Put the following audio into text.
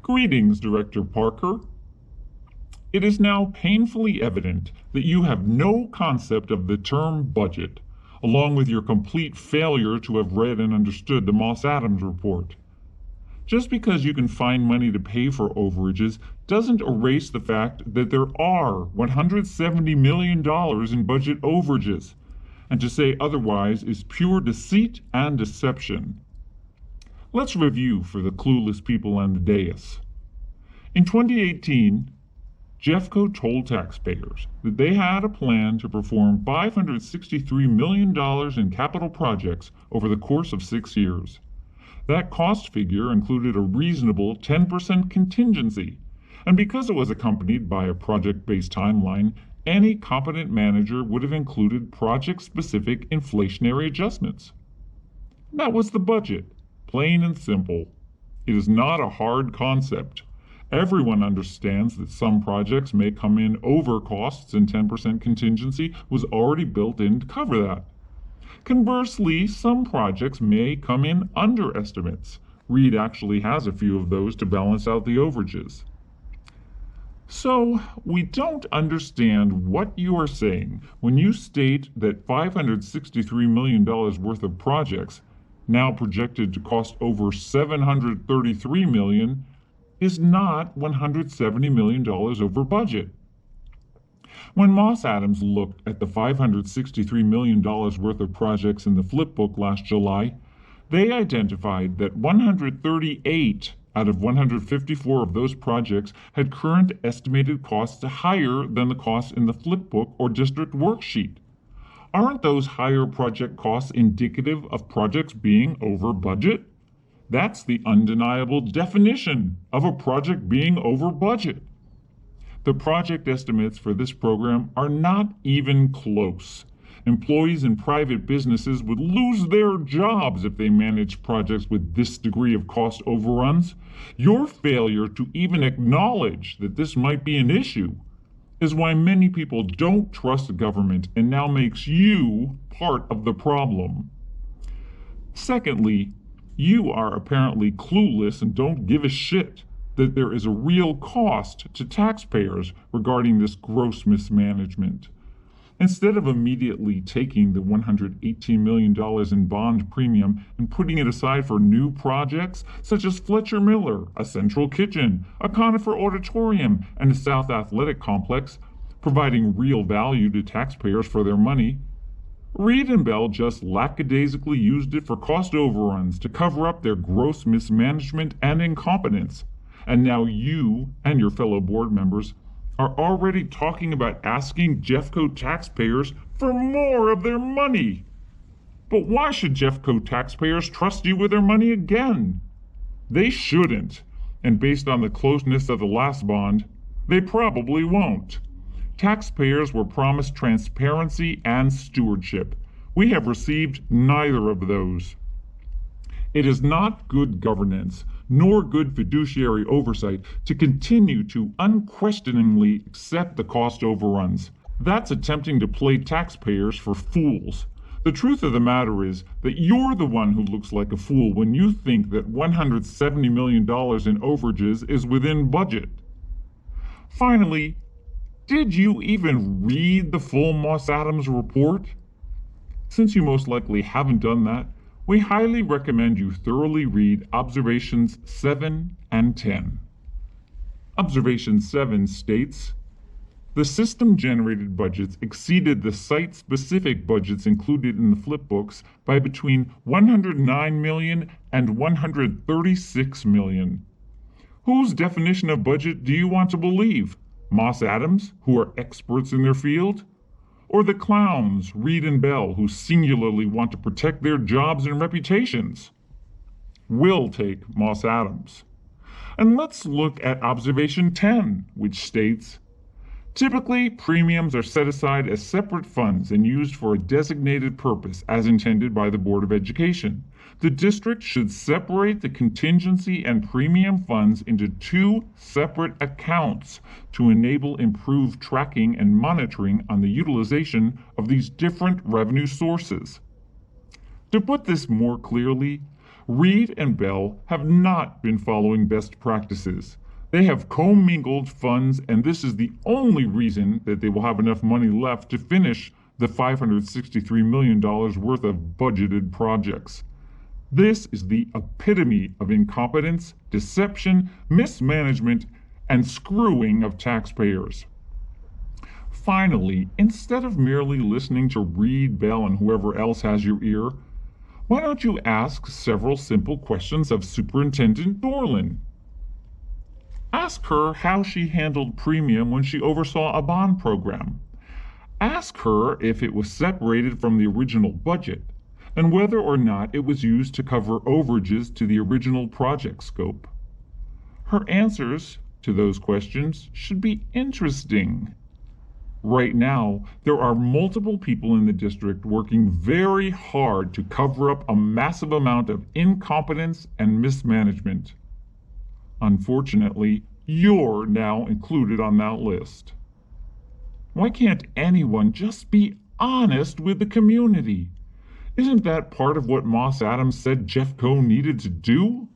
Greetings, Director Parker. It is now painfully evident that you have no concept of the term budget, along with your complete failure to have read and understood the Moss-Adams report. Just because you can find money to pay for overages doesn't erase the fact that there are $170 million in budget overages, and to say otherwise is pure deceit and deception. Let's review for the clueless people on the dais. In 2018, Jeffco told taxpayers that they had a plan to perform $563 million in capital projects over the course of 6 years. That cost figure included a reasonable 10% contingency, and because it was accompanied by a project-based timeline, any competent manager would have included project-specific inflationary adjustments. That was the budget, plain and simple. It is not a hard concept. Everyone understands that some projects may come in over costs, and 10% contingency was already built in to cover that. Conversely, some projects may come in under estimates. Reed actually has a few of those to balance out the overages. So, we don't understand what you are saying when you state that $563 million worth of projects, now projected to cost over $733 million, is not $170 million over budget. When Moss-Adams looked at the $563 million worth of projects in the flipbook last July, they identified that 138 out of 154 of those projects had current estimated costs higher than the costs in the flipbook or district worksheet. Aren't those higher project costs indicative of projects being over budget? That's the undeniable definition of a project being over budget. The project estimates for this program are not even close. Employees in private businesses would lose their jobs if they managed projects with this degree of cost overruns. Your failure to even acknowledge that this might be an issue is why many people don't trust the government and now makes you part of the problem. Secondly, you are apparently clueless and don't give a shit that there is a real cost to taxpayers regarding this gross mismanagement. Instead of immediately taking the $118 million in bond premium and putting it aside for new projects such as Fletcher Miller, a central kitchen, a Conifer auditorium, and a South Athletic Complex, providing real value to taxpayers for their money, Reed and Bell just lackadaisically used it for cost overruns to cover up their gross mismanagement and incompetence. And now you and your fellow board members are already talking about asking Jeffco taxpayers for more of their money. But why should Jeffco taxpayers trust you with their money again? They shouldn't, and based on the closeness of the last bond, they probably won't. Taxpayers were promised transparency and stewardship. We have received neither of those. It is not good governance, nor good fiduciary oversight to continue to unquestioningly accept the cost overruns. That's attempting to play taxpayers for fools. The truth of the matter is that you're the one who looks like a fool when you think that $170 million in overages is within budget. Finally, did you even read the full Moss-Adams report? Since you most likely haven't done that, we highly recommend you thoroughly read Observations 7 and 10. Observation 7 states, the system-generated budgets exceeded the site-specific budgets included in the flipbooks by between $109 million and $136 million. Whose definition of budget do you want to believe? Moss-Adams, who are experts in their field? Or the clowns, Reed and Bell, who singularly want to protect their jobs and reputations? We'll take Moss-Adams. And let's look at Observation 10, which states, typically, premiums are set aside as separate funds and used for a designated purpose as intended by the Board of Education. The district should separate the contingency and premium funds into two separate accounts to enable improved tracking and monitoring on the utilization of these different revenue sources. To put this more clearly, Reed and Bell have not been following best practices. They have commingled funds, and this is the only reason that they will have enough money left to finish the $563 million worth of budgeted projects. This is the epitome of incompetence, deception, mismanagement, and screwing of taxpayers. Finally, instead of merely listening to Reed, Bell, and whoever else has your ear, why don't you ask several simple questions of Superintendent Dorlin? Ask her how she handled premium when she oversaw a bond program. Ask her if it was separated from the original budget, and whether or not it was used to cover overages to the original project scope. Her answers to those questions should be interesting. Right now, there are multiple people in the district working very hard to cover up a massive amount of incompetence and mismanagement. Unfortunately, you're now included on that list. Why can't anyone just be honest with the community? Isn't that part of what Moss Adams said Jeffco needed to do?